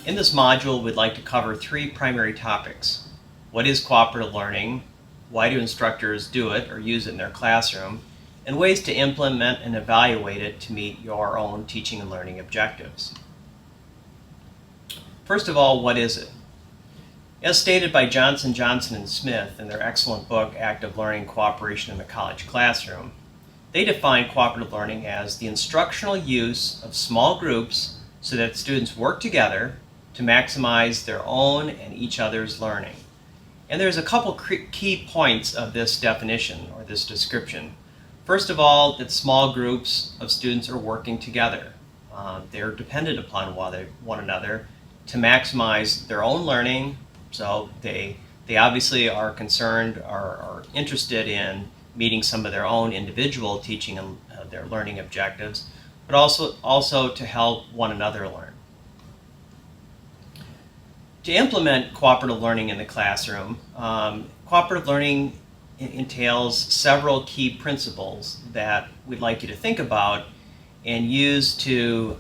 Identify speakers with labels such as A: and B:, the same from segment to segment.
A: In this module, we'd like to cover three primary topics. What is cooperative learning? Why do instructors do it or use it in their classroom? And ways to implement and evaluate it to meet your own teaching and learning objectives. First of all, what is it? As stated by Johnson, Johnson, and Smith in their excellent book, Active Learning, Cooperation in the College Classroom, they define cooperative learning as the instructional use of small groups so that students work together to maximize their own and each other's learning. And there's a couple key points of this definition or this description. First of all, that small groups of students are working together. They're dependent upon one another to maximize their own learning. So they obviously are concerned or are interested in meeting some of their own individual teaching and their learning objectives, but also to help one another learn. To implement cooperative learning in the classroom, cooperative learning entails several key principles that we'd like you to think about and use to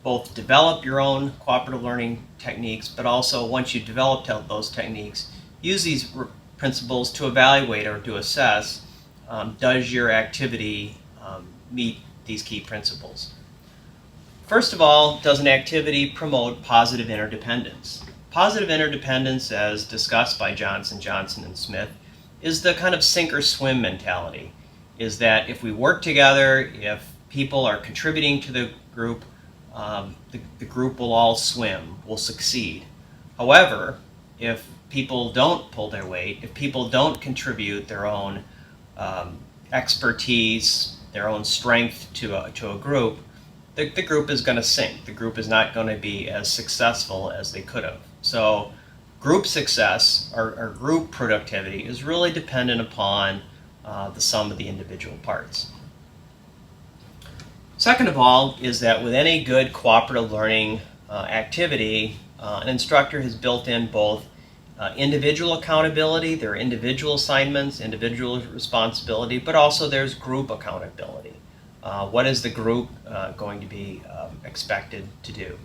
A: both develop your own cooperative learning techniques, but also once you develop those techniques, use these principles to evaluate or to assess, does your activity meet these key principles? First of all, does an activity promote positive interdependence? Positive interdependence, as discussed by Johnson, Johnson, and Smith, is the kind of sink or swim mentality. Is that if we work together, if people are contributing to the group, the group will all swim, will succeed. However, if people don't pull their weight, if people don't contribute their own expertise, their own strength to a group, the group is going to sink. The group is not going to be as successful as they could have. So group success or group productivity is really dependent upon the sum of the individual parts. Second of all is that with any good cooperative learning activity, an instructor has built in both individual accountability, their individual assignments, individual responsibility, but also there's group accountability. What is the group going to be expected to do?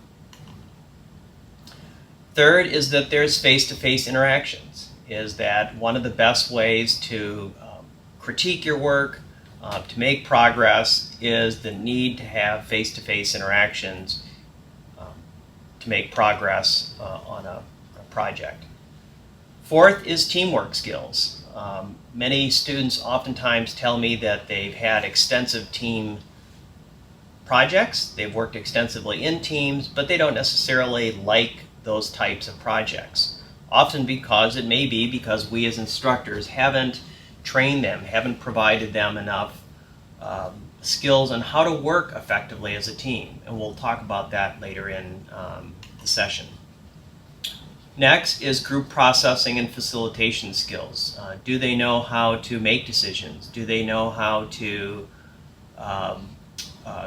A: Third is that there's face-to-face interactions, is that one of the best ways to critique your work, to make progress, is the need to have face-to-face interactions to make progress on a project. Fourth is teamwork skills. Many students oftentimes tell me that they've had extensive team projects, they've worked extensively in teams, but they don't necessarily like those types of projects. Often because we as instructors haven't trained them, haven't provided them enough skills on how to work effectively as a team. And we'll talk about that later in the session. Next is group processing and facilitation skills. Do they know how to make decisions? Do they know how to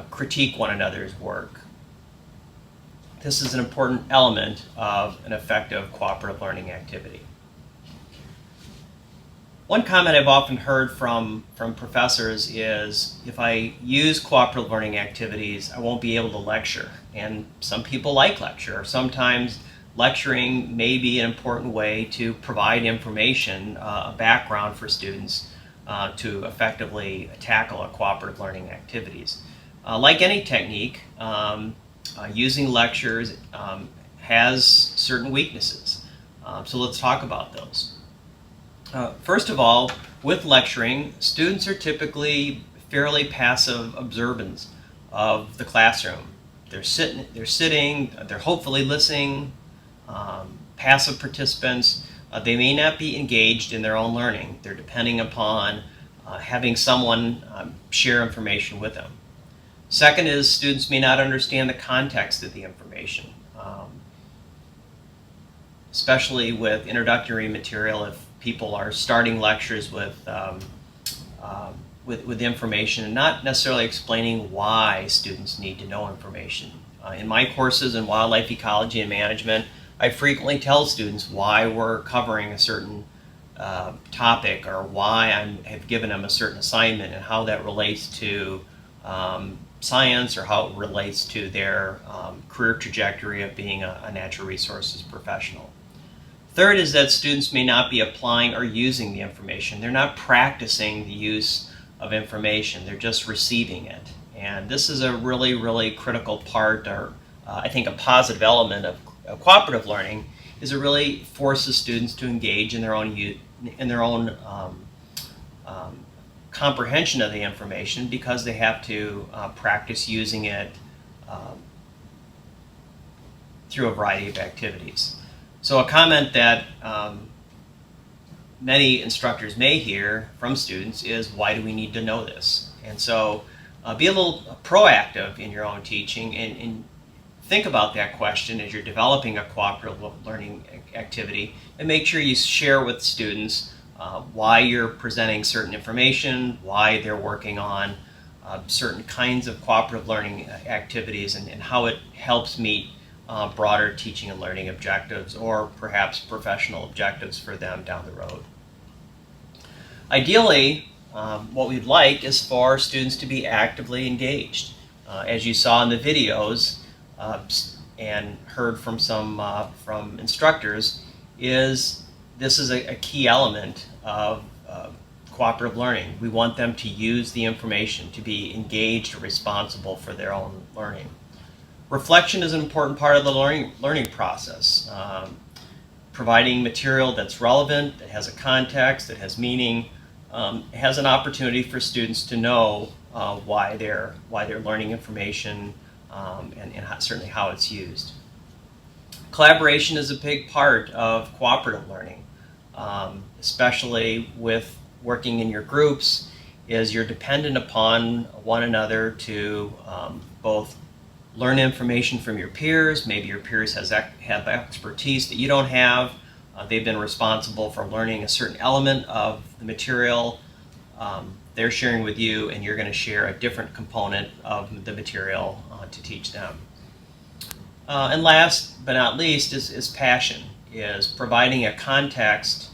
A: critique one another's work? This is an important element of an effective cooperative learning activity. One comment I've often heard from professors is, if I use cooperative learning activities, I won't be able to lecture. And some people like lecture. Sometimes lecturing may be an important way to provide information, a background for students to effectively tackle a cooperative learning activities. Like any technique, using lectures has certain weaknesses. So let's talk about those. First of all, with lecturing, students are typically fairly passive observants of the classroom. They're sitting, they're hopefully listening, passive participants. They may not be engaged in their own learning. They're depending upon having someone share information with them. Second is students may not understand the context of the information, especially with introductory material. If people are starting lectures with information and not necessarily explaining why students need to know information. In my courses in wildlife ecology and management, I frequently tell students why we're covering a certain topic or why I have given them a certain assignment and how that relates to science or how it relates to their career trajectory of being a natural resources professional. Third is that students may not be applying or using the information. They're not practicing the use of information. They're just receiving it. And this is a really, really critical part, or I think a positive element of cooperative learning, is it really forces students to engage in their own comprehension of the information, because they have to practice using it through a variety of activities. So a comment that many instructors may hear from students is, why do we need to know this? And so be a little proactive in your own teaching, and think about that question as you're developing a cooperative learning activity, and make sure you share with students why you're presenting certain information, why they're working on certain kinds of cooperative learning activities, and how it helps meet broader teaching and learning objectives, or perhaps professional objectives for them down the road. Ideally, what we'd like is for students to be actively engaged. As you saw in the videos and heard from some from instructors, this is a key element of cooperative learning. We want them to use the information, to be engaged or responsible for their own learning. Reflection is an important part of the learning process. Providing material that's relevant, that has a context, that has meaning, has an opportunity for students to know why they're learning information, and certainly how it's used. Collaboration is a big part of cooperative learning, especially with working in your groups, is you're dependent upon one another to both learn information from your peers. Maybe your peers have expertise that you don't have. They've been responsible for learning a certain element of the material they're sharing with you, and you're going to share a different component of the material to teach them. And last but not least is passion, is providing a context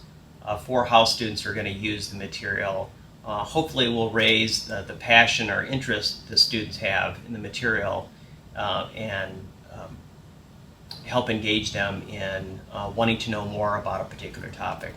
A: for how students are going to use the material. Hopefully will raise the passion or interest the students have in the material, and help engage them in wanting to know more about a particular topic.